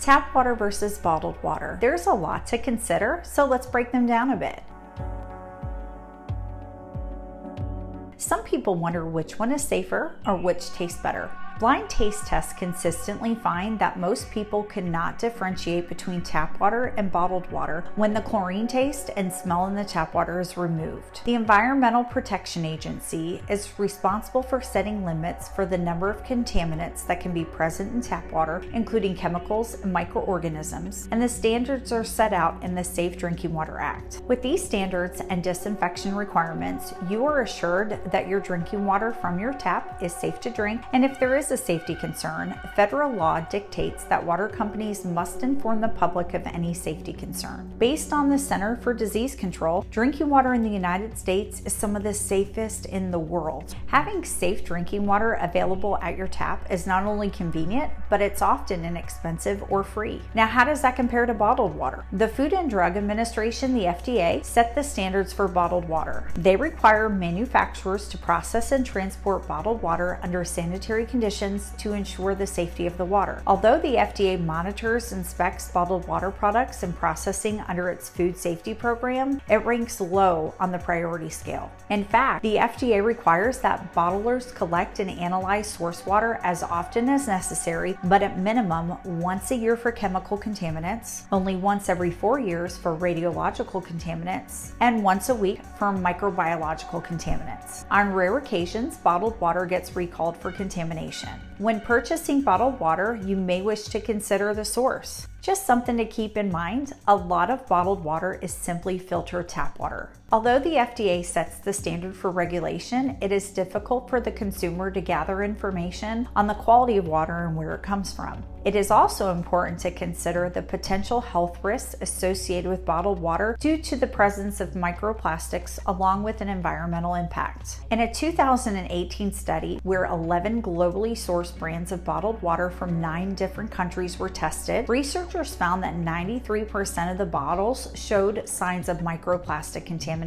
Tap water versus bottled water. There's a lot to consider, so let's break them down a bit. Some people wonder which one is safer or which tastes better. Blind taste tests consistently find that most people cannot differentiate between tap water and bottled water when the chlorine taste and smell in the tap water is removed. The Environmental Protection Agency is responsible for setting limits for the number of contaminants that can be present in tap water, including chemicals and microorganisms, and the standards are set out in the Safe Drinking Water Act. With these standards and disinfection requirements, you are assured that your drinking water from your tap is safe to drink, and if there is a safety concern, federal law dictates that water companies must inform the public of any safety concern. Based on the Center for Disease Control, drinking water in the United States is some of the safest in the world. Having safe drinking water available at your tap is not only convenient, but it's often inexpensive or free. Now, how does that compare to bottled water? The Food and Drug Administration, the FDA, set the standards for bottled water. They require manufacturers to process and transport bottled water under sanitary conditions to ensure the safety of the water. Although the FDA monitors and inspects bottled water products and processing under its food safety program, it ranks low on the priority scale. In fact, the FDA requires that bottlers collect and analyze source water as often as necessary, but at minimum once a year for chemical contaminants, only once every 4 years for radiological contaminants, and once a week for microbiological contaminants. On rare occasions, bottled water gets recalled for contamination. When purchasing bottled water, you may wish to consider the source. Just something to keep in mind, a lot of bottled water is simply filtered tap water. Although the FDA sets the standard for regulation, it is difficult for the consumer to gather information on the quality of water and where it comes from. It is also important to consider the potential health risks associated with bottled water due to the presence of microplastics along with an environmental impact. In a 2018 study where 11 globally sourced brands of bottled water from 9 different countries were tested, researchers found that 93% of the bottles showed signs of microplastic contamination.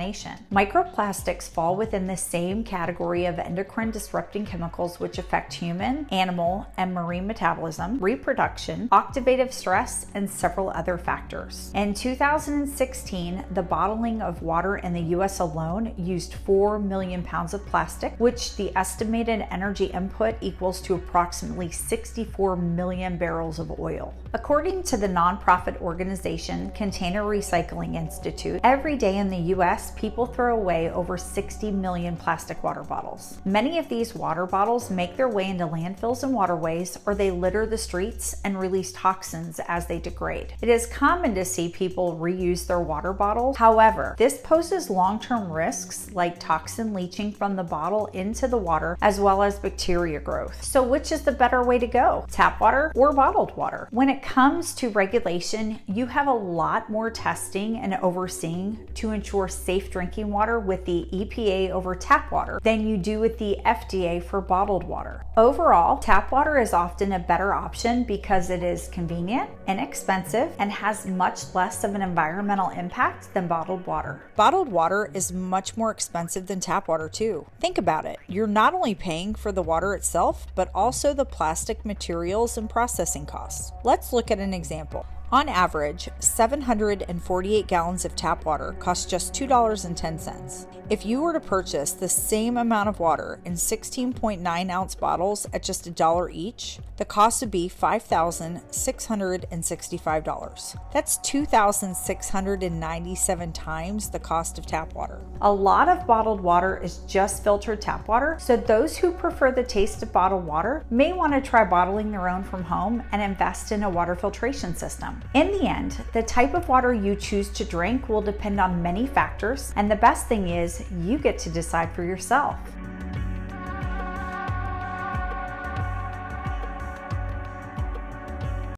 Microplastics fall within the same category of endocrine disrupting chemicals which affect human, animal, and marine metabolism, reproduction, oxidative stress, and several other factors. In 2016, the bottling of water in the US alone used 4 million pounds of plastic, which the estimated energy input equals to approximately 64 million barrels of oil. According to the nonprofit organization Container Recycling Institute, every day in the US, people throw away over 60 million plastic water bottles. Many of these water bottles make their way into landfills and waterways, or they litter the streets and release toxins as they degrade. It is common to see people reuse their water bottles. However, this poses long-term risks like toxin leaching from the bottle into the water, as well as bacteria growth. So which is the better way to go? Tap water or bottled water? When it comes to regulation, you have a lot more testing and overseeing to ensure safe drinking water with the EPA over tap water than you do with the FDA for bottled water. Overall, tap water is often a better option because it is convenient, inexpensive, and has much less of an environmental impact than bottled water. Bottled water is much more expensive than tap water too. Think about it. You're not only paying for the water itself, but also the plastic materials and processing costs. Let's look at an example. On average, 748 gallons of tap water cost just $2.10. If you were to purchase the same amount of water in 16.9 ounce bottles at just $1 each, the cost would be $5,665. That's 2,697 times the cost of tap water. A lot of bottled water is just filtered tap water, so those who prefer the taste of bottled water may want to try bottling their own from home and invest in a water filtration system. In the end, the type of water you choose to drink will depend on many factors, and the best thing is you get to decide for yourself.